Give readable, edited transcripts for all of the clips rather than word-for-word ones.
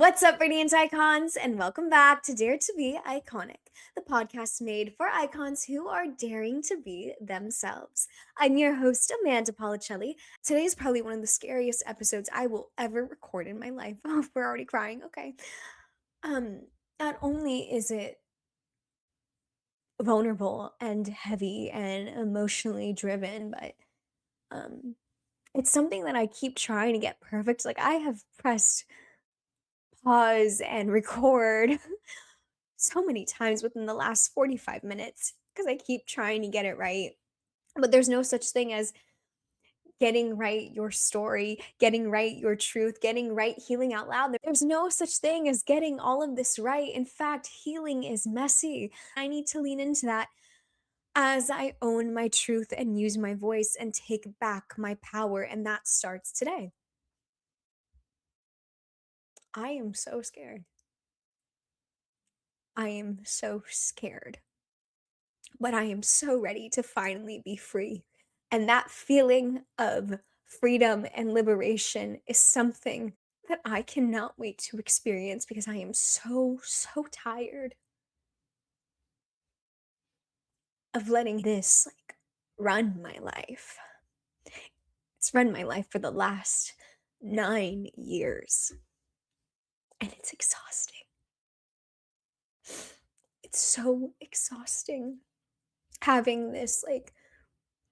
What's up, Radiant Icons, and welcome back to Dare to Be Iconic, the podcast made for icons who are daring to be themselves. I'm your host, Amanda Policelli. Today is probably one of the scariest episodes I will ever record in my life. Oh, we're already crying. Okay. Um, Not only is it vulnerable and heavy and emotionally driven, but um, it's something that I keep trying to get perfect. Like I have pressed pause and record so many times within the last 45 minutes because I keep trying to get it right. But there's no such thing as getting right your story, getting right your truth, getting right healing out loud. There's no such thing as getting all of this right. In fact, healing is messy. I need to lean into that as I own my truth and use my voice and take back my power. And that starts today. I am so scared. I am so scared. But I am so ready to finally be free. And that feeling of freedom and liberation is something that I cannot wait to experience because I am so tired of letting this run my life. It's run my life for the last 9 years. And it's exhausting. It's so exhausting having this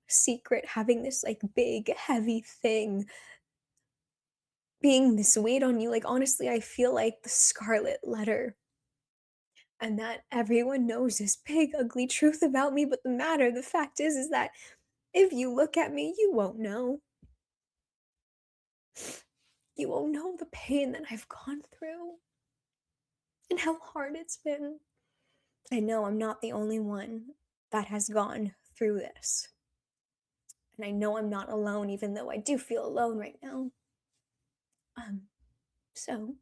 secret, having this big, heavy thing being this weight on you. Like, honestly, I feel like the scarlet letter, and that everyone knows this big, ugly truth about me. But the fact is that if you look at me, you won't know. You won't know the pain that I've gone through and how hard it's been. I know I'm not the only one that has gone through this. And I know I'm not alone, even though I do feel alone right now. Um, so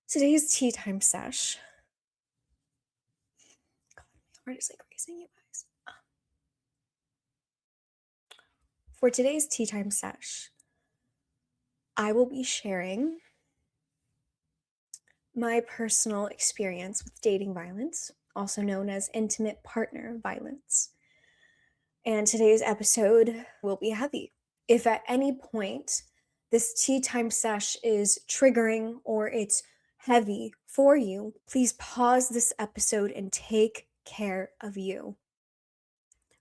today's tea time sesh. God, my heart is racing, you guys. For today's tea time sesh, I will be sharing my personal experience with dating violence, also known as intimate partner violence. And today's episode will be heavy. If at any point this tea time sesh is triggering or it's heavy for you, please pause this episode and take care of you.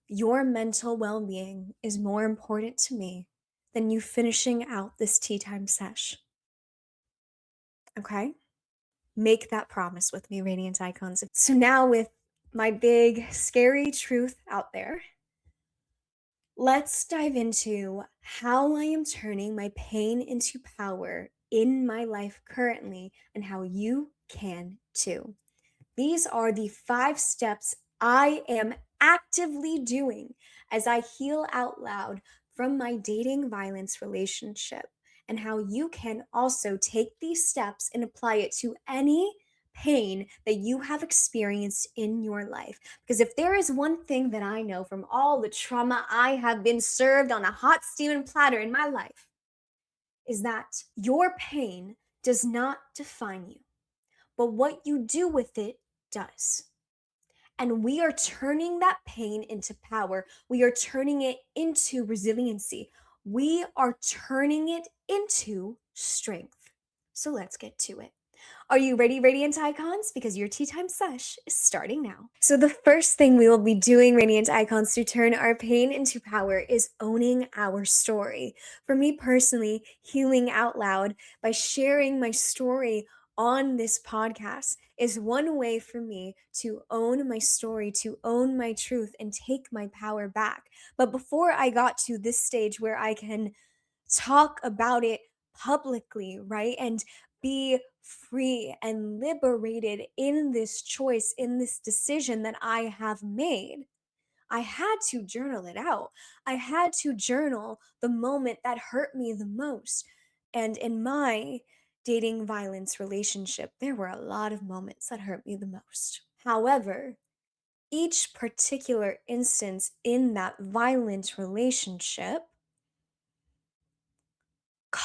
Your mental well being is more important to me than you finishing out this tea time sesh. Okay? Make that promise with me, Radiant Icons. So, now with my big, scary truth out there, let's dive into how I am turning my pain into power in my life currently and how you can too. These are the 5 steps I am actively doing as I heal out loud from my dating violence relationship, and how you can also take these steps and apply it to any pain that you have experienced in your life. Because if there is one thing that I know from all the trauma I have been served on a hot steaming platter in my life, is that your pain does not define you, but what you do with it does. And we are turning that pain into power. We are turning it into resiliency. We are turning it into strength. So let's get to it. Are you ready, Radiant Icons? Because your tea time sesh is starting now. So the first thing we will be doing, Radiant Icons, to turn our pain into power is owning our story. For me personally, healing out loud by sharing my story on this podcast is one way for me to own my story, to own my truth, and take my power back. But before I got to this stage where I can talk about it publicly, right? And be free and liberated in this choice, in this decision that I have made, I had to journal it out. I had to journal the moment that hurt me the most. And in my dating violence relationship, there were a lot of moments that hurt me the most. However, each particular instance in that violent relationship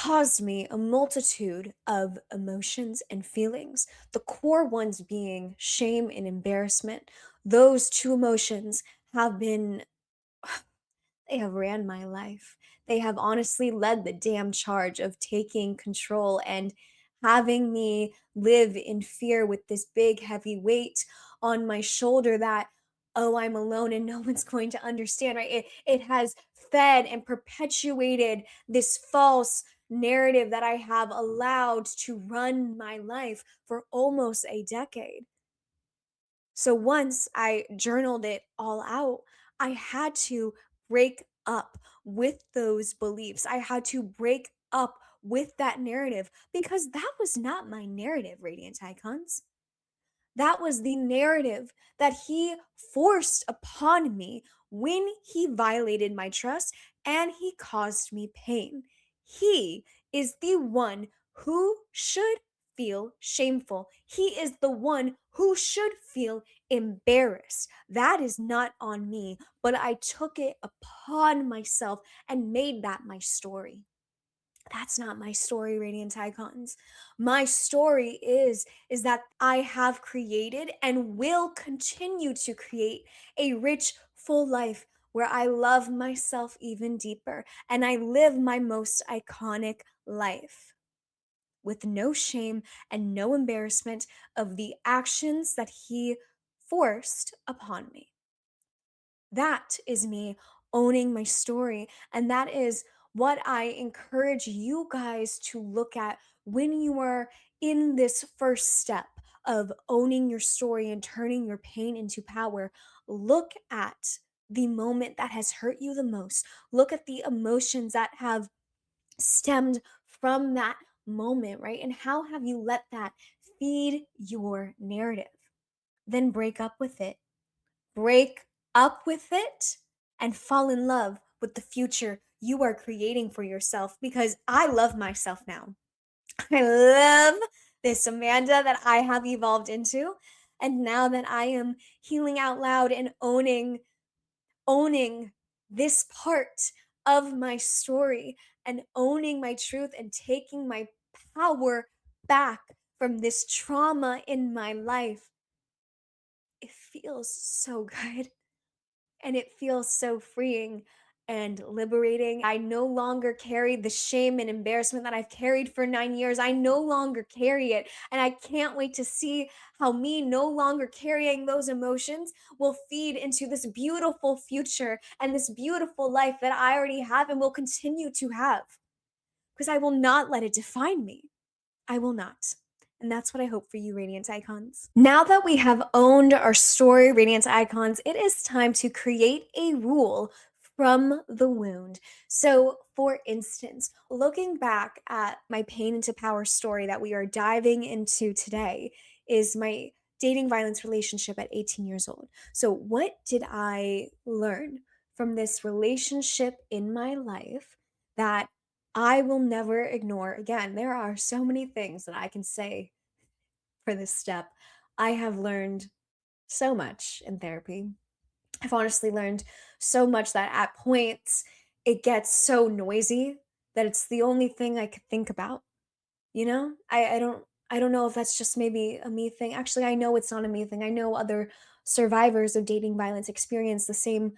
caused me a multitude of emotions and feelings, the core ones being shame and embarrassment. Those two emotions have been they have ran my life. They have honestly led the damn charge of taking control and having me live in fear with this big, heavy weight on my shoulder that, oh, I'm alone and no one's going to understand, right? It has fed and perpetuated this false narrative that I have allowed to run my life for almost a decade. So once I journaled it all out, I had to break up with those beliefs. I had to break up with that narrative because that was not my narrative, Radiant Icons. That was the narrative that he forced upon me when he violated my trust and he caused me pain. He is the one who should feel shameful. He is the one who should feel embarrassed. That is not on me, but I took it upon myself and made that my story. That's not my story, Radiant Icons. My story is that I have created and will continue to create a rich, full life where I love myself even deeper and I live my most iconic life with no shame and no embarrassment of the actions that he forced upon me. That is me owning my story. And that is what I encourage you guys to look at when you are in this first step of owning your story and turning your pain into power. Look at the moment that has hurt you the most. Look at the emotions that have stemmed from that moment, right? And how have you let that feed your narrative? Then break up with it. Break up with it and fall in love with the future you are creating for yourself because I love myself now. I love this Amanda that I have evolved into. And now that I am healing out loud and owning this part of my story and owning my truth and taking my power back from this trauma in my life, it feels so good. And it feels so freeing and liberating. I no longer carry the shame and embarrassment that I've carried for 9 years. I no longer carry it. And I can't wait to see how me no longer carrying those emotions will feed into this beautiful future and this beautiful life that I already have and will continue to have. Because I will not let it define me. I will not. And that's what I hope for you, Radiant Icons. Now that we have owned our story, Radiant Icons, it is time to create a rule from the wound. So, for instance, looking back at my pain into power story that we are diving into today, is my dating violence relationship at 18 years old. So, what did I learn from this relationship in my life that I will never ignore again? There are so many things that I can say for this step. I have learned so much in therapy. I've honestly learned so much that at points it gets so noisy that it's the only thing I could think about. You know? I don't know if that's just maybe a me thing. Actually, I know it's not a me thing. I know other survivors of dating violence experience the same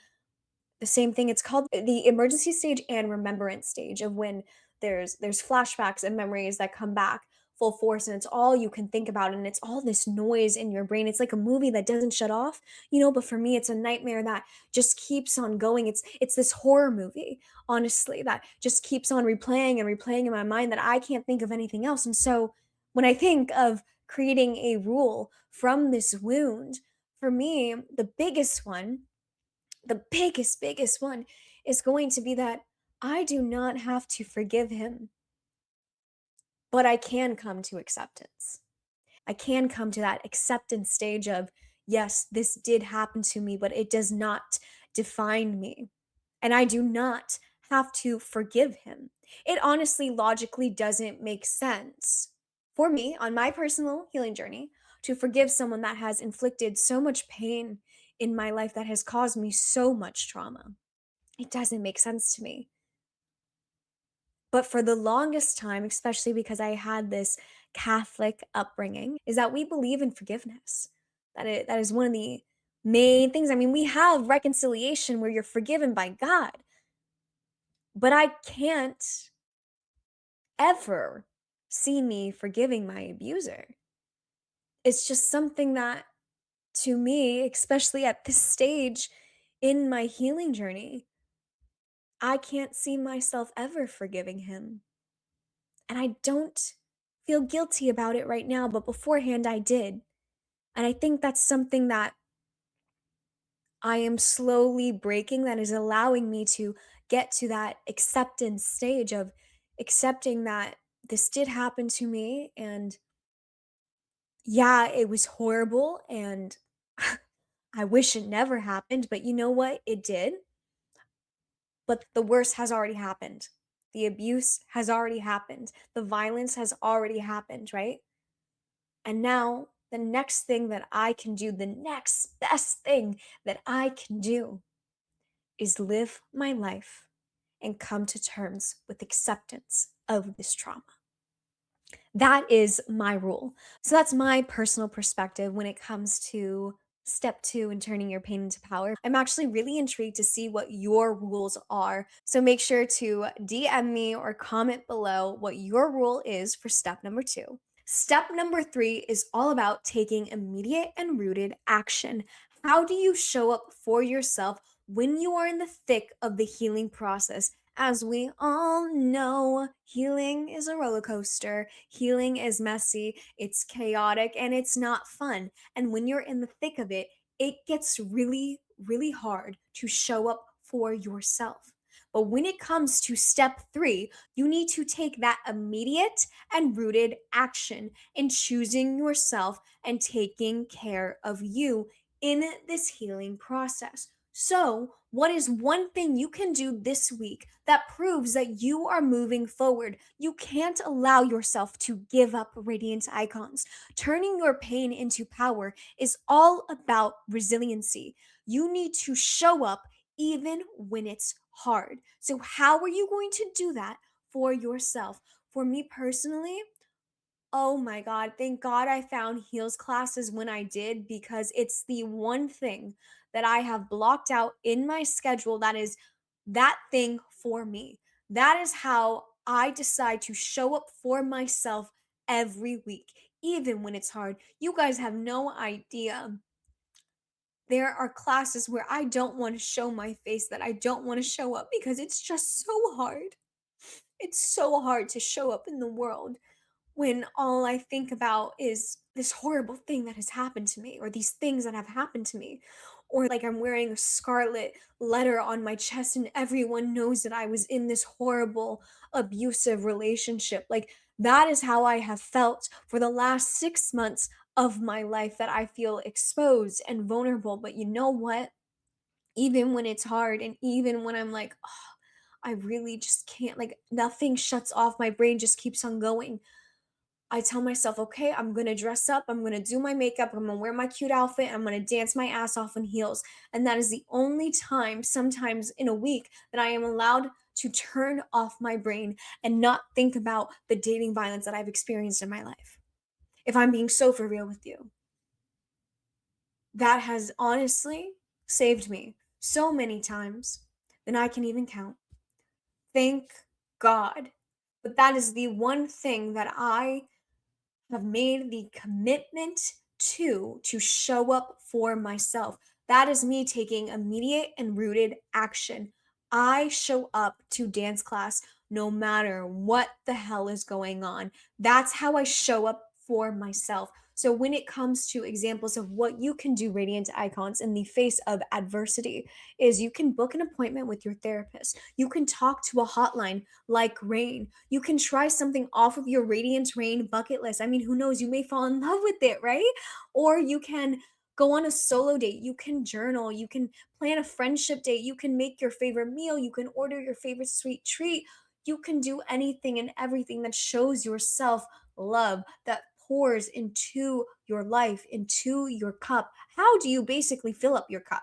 thing. It's called the emergency stage and remembrance stage of when there's flashbacks and memories that come back full force and it's all you can think about and it's all this noise in your brain. It's like a movie that doesn't shut off, but for me it's a nightmare that just keeps on going. It's this horror movie, honestly, that just keeps on replaying and replaying in my mind that I can't think of anything else. And so when I think of creating a rule from this wound, for me, the biggest one is going to be that I do not have to forgive him, but I can come to acceptance. I can come to that acceptance stage of, yes, this did happen to me, but it does not define me. And I do not have to forgive him. It honestly logically doesn't make sense for me on my personal healing journey to forgive someone that has inflicted so much pain in my life, that has caused me so much trauma. It doesn't make sense to me. But for the longest time, especially because I had this Catholic upbringing, is that we believe in forgiveness. That is one of the main things. I mean, we have reconciliation where you're forgiven by God, but I can't ever see me forgiving my abuser. It's just something that, to me, especially at this stage in my healing journey, I can't see myself ever forgiving him. And I don't feel guilty about it right now, but beforehand I did. And I think that's something that I am slowly breaking, that is allowing me to get to that acceptance stage of accepting that this did happen to me. And yeah, it was horrible. And I wish it never happened. But you know what? It did. But the worst has already happened. The abuse has already happened. The violence has already happened, right? And now, the next thing that I can do, the next best thing that I can do is live my life and come to terms with acceptance of this trauma. That is my rule. So that's my personal perspective when it comes to step two and turning your pain into power. I'm actually really intrigued to see what your rules are. So make sure to DM me or comment below what your rule is for step number two. Step number three is all about taking immediate and rooted action. How do you show up for yourself when you are in the thick of the healing process? As we all know, healing is a roller coaster. Healing is messy, it's chaotic, and it's not fun. And when you're in the thick of it, it gets really, really hard to show up for yourself. But when it comes to step three, you need to take that immediate and rooted action in choosing yourself and taking care of you in this healing process. So, what is one thing you can do this week that proves that you are moving forward? You can't allow yourself to give up radiant icons. Turning your pain into power is all about resiliency. You need to show up even when it's hard. So, how are you going to do that for yourself? For me personally, oh my God, thank God I found heels classes when I did, because it's the one thing that I have blocked out in my schedule that is that thing for me. That is how I decide to show up for myself every week, even when it's hard. You guys have no idea. There are classes where I don't want to show my face, that I don't want to show up because it's just so hard. It's so hard to show up in the world when all I think about is this horrible thing that has happened to me, or these things that have happened to me, or like I'm wearing a scarlet letter on my chest and everyone knows that I was in this horrible abusive relationship. Like, that is how I have felt for the last 6 months of my life, that I feel exposed and vulnerable. But you know what? Even when it's hard, and even when I'm like, oh, I really just can't, like, nothing shuts off, my brain just keeps on going, I tell myself, okay, I'm gonna dress up, I'm gonna do my makeup, I'm gonna wear my cute outfit, I'm gonna dance my ass off in heels. And that is the only time, sometimes in a week, that I am allowed to turn off my brain and not think about the dating violence that I've experienced in my life. If I'm being so for real with you, that has honestly saved me so many times than I can even count. Thank God. But that is the one thing that I have made the commitment to show up for myself. That is me taking immediate and rooted action. I show up to dance class no matter what the hell is going on. That's how I show up for myself. So when it comes to examples of what you can do, radiant icons, in the face of adversity, is you can book an appointment with your therapist. You can talk to a hotline like Rain. You can try something off of your Radiant Rain bucket list. I mean, who knows? You may fall in love with it, right? Or you can go on a solo date. You can journal. You can plan a friendship date. You can make your favorite meal. You can order your favorite sweet treat. You can do anything and everything that shows yourself love, that pours into your life, into your cup. How do you basically fill up your cup?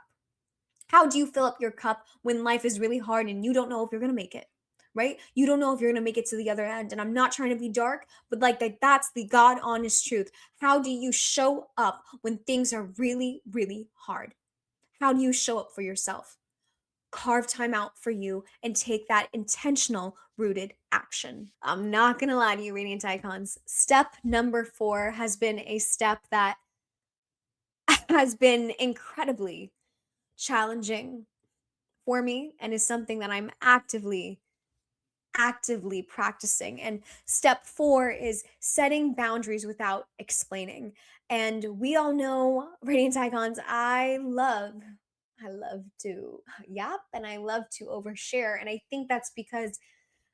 How do you fill up your cup when life is really hard and you don't know if you're going to make it? right? You don't know if you're going to make it to the other end. And I'm not trying to be dark, but like that's the God honest truth. How do you show up when things are really, really hard? How do you show up for yourself? Carve time out for you and take that intentional, rooted action. I'm not going to lie to you, Radiant Icons. Step number 4 has been a step that has been incredibly challenging for me and is something that I'm actively practicing. And step 4 is setting boundaries without explaining. And we all know, Radiant Icons, I love to yap and I love to overshare. And I think that's because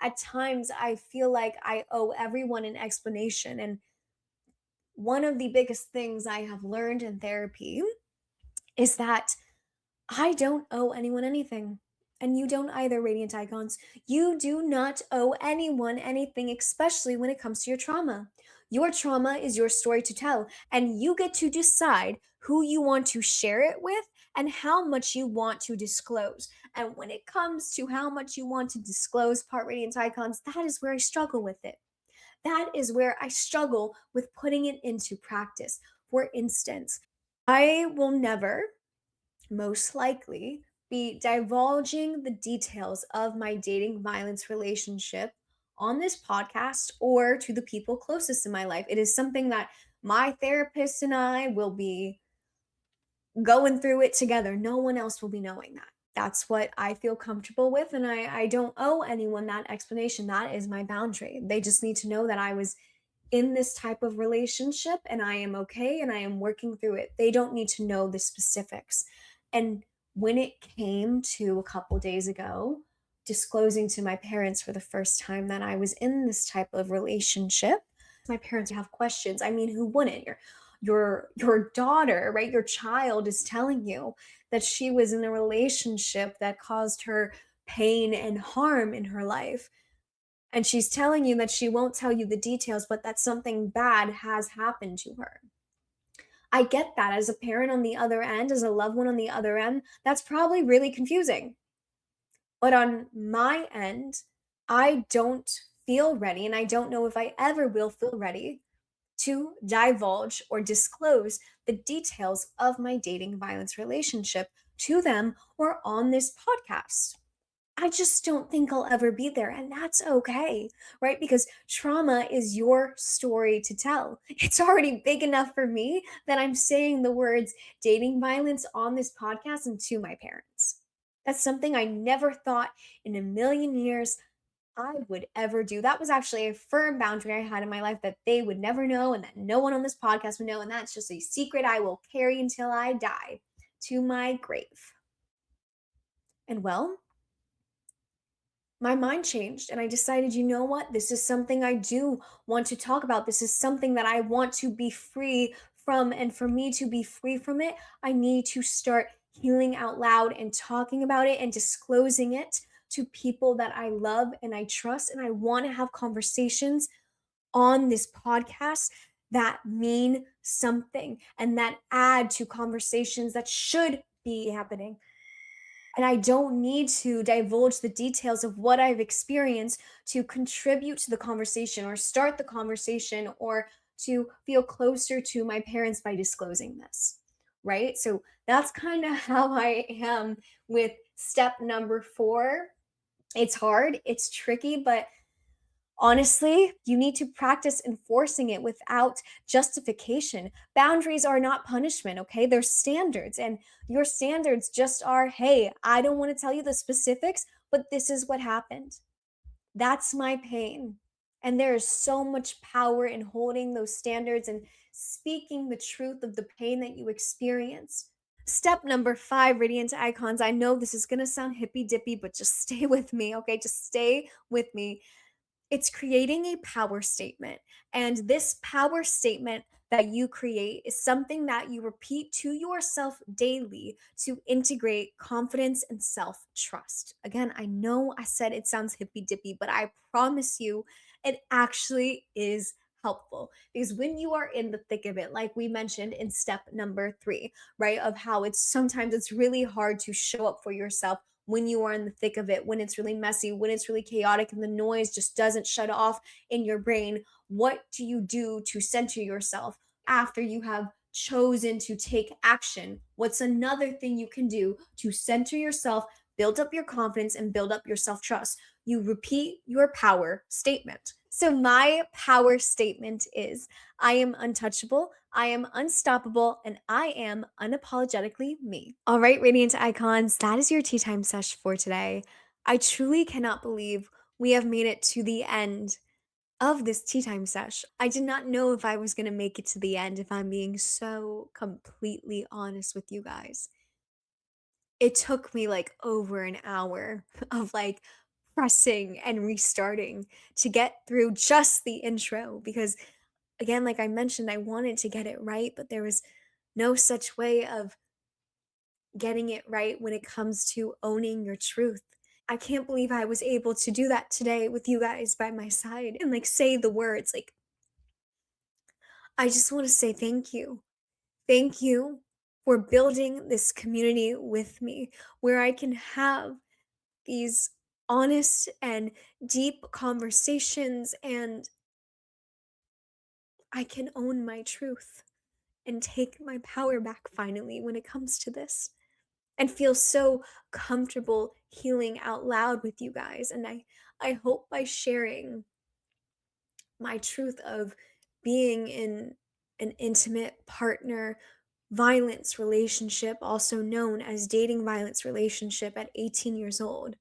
at times I feel like I owe everyone an explanation. And one of the biggest things I have learned in therapy is that I don't owe anyone anything. And you don't either, Radiant Icons. You do not owe anyone anything, especially when it comes to your trauma. Your trauma is your story to tell, and you get to decide who you want to share it with and how much you want to disclose. And when it comes to how much you want to disclose, part Radiant Icons, that is where I struggle with it. That is where I struggle with putting it into practice. For instance, I will never most likely be divulging the details of my dating violence relationship on this podcast or to the people closest in my life. It is something that my therapist and I will be going through it together. No one else will be knowing that. That's what I feel comfortable with. And I don't owe anyone that explanation. That is my boundary. They just need to know that I was in this type of relationship and I am okay and I am working through it. They don't need to know the specifics. And when it came to a couple days ago, disclosing to my parents for the first time that I was in this type of relationship, my parents have questions. I mean, who wouldn't? Your daughter, right? Your child is telling you that she was in a relationship that caused her pain and harm in her life, and she's telling you that she won't tell you the details, but that something bad has happened to her. I get that as a parent on the other end, as a loved one on the other end, that's probably really confusing. But on my end, I don't feel ready, and I don't know if I ever will feel ready to divulge or disclose the details of my dating violence relationship to them or on this podcast. I just don't think I'll ever be there. And that's okay, right? Because trauma is your story to tell. It's already big enough for me that I'm saying the words dating violence on this podcast and to my parents. That's something I never thought in a million years I would ever do. That was actually a firm boundary I had in my life that they would never know and that no one on this podcast would know. And that's just a secret I will carry until I die to my grave. And well, my mind changed and I decided, you know what? This is something I do want to talk about. This is something that I want to be free from. And for me to be free from it, I need to start healing out loud and talking about it and disclosing it to people that I love and I trust. And I want to have conversations on this podcast that mean something and that add to conversations that should be happening. And I don't need to divulge the details of what I've experienced to contribute to the conversation or start the conversation or to feel closer to my parents by disclosing this. Right. So that's kind of how I am with step number 4. It's hard, it's tricky, but honestly, you need to practice enforcing it without justification. Boundaries are not punishment, okay? They're standards. And your standards just are hey, I don't want to tell you the specifics, but this is what happened. That's my pain. And there is so much power in holding those standards and speaking the truth of the pain that you experience. Step number 5, Radiant Icons. I know this is going to sound hippy dippy, but just stay with me, okay? Just stay with me. It's creating a power statement. And this power statement that you create is something that you repeat to yourself daily to integrate confidence and self trust. Again, I know I said it sounds hippy dippy, but I promise you it actually is helpful because when you are in the thick of it, like we mentioned in step number 3, right, of how it's sometimes it's really hard to show up for yourself when you are in the thick of it, when it's really messy, when it's really chaotic and the noise just doesn't shut off in your brain? What do you do to center yourself after you have chosen to take action? What's another thing you can do to center yourself, build up your confidence, and build up your self trust? You repeat your power statement. So, my power statement is I am untouchable, I am unstoppable, and I am unapologetically me. All right, Radiant Icons, that is your tea time sesh for today. I truly cannot believe we have made it to the end of this tea time sesh. I did not know if I was going to make it to the end, if I'm being so completely honest with you guys. It took me like over an hour of like pressing and restarting to get through just the intro because, again, like I mentioned, I wanted to get it right, but there was no such way of getting it right when it comes to owning your truth. I can't believe I was able to do that today with you guys by my side and like say the words. Like, I just want to say thank you. Thank you for building this community with me where I can have these honest and deep conversations and I can own my truth and take my power back finally when it comes to this and feel so comfortable healing out loud with you guys. And I hope by sharing my truth of being in an intimate partner violence relationship, also known as dating violence relationship at 18 years old,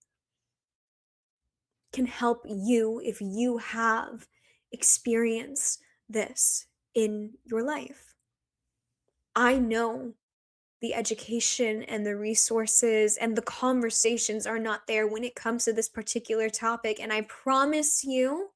can help you if you have experienced this in your life. I know the education and the resources and the conversations are not there when it comes to this particular topic. And I promise you,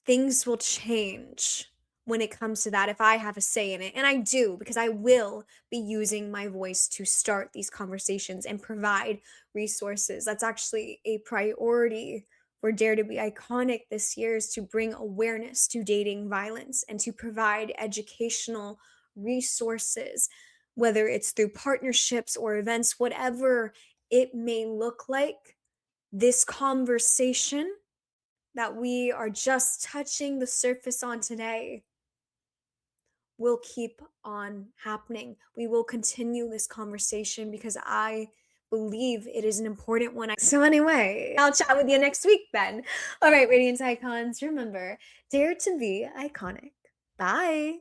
things will change when it comes to that if I have a say in it. And I do, because I will be using my voice to start these conversations and provide resources. That's actually a priority for Dare to Be Iconic this year is to bring awareness to dating violence and to provide educational resources, whether it's through partnerships or events, whatever it may look like. This conversation that we are just touching the surface on today will keep on happening. We will continue this conversation because I believe it is an important one. So, anyway, I'll chat with you next week then. All right, Radiant Icons, remember, dare to be iconic. Bye.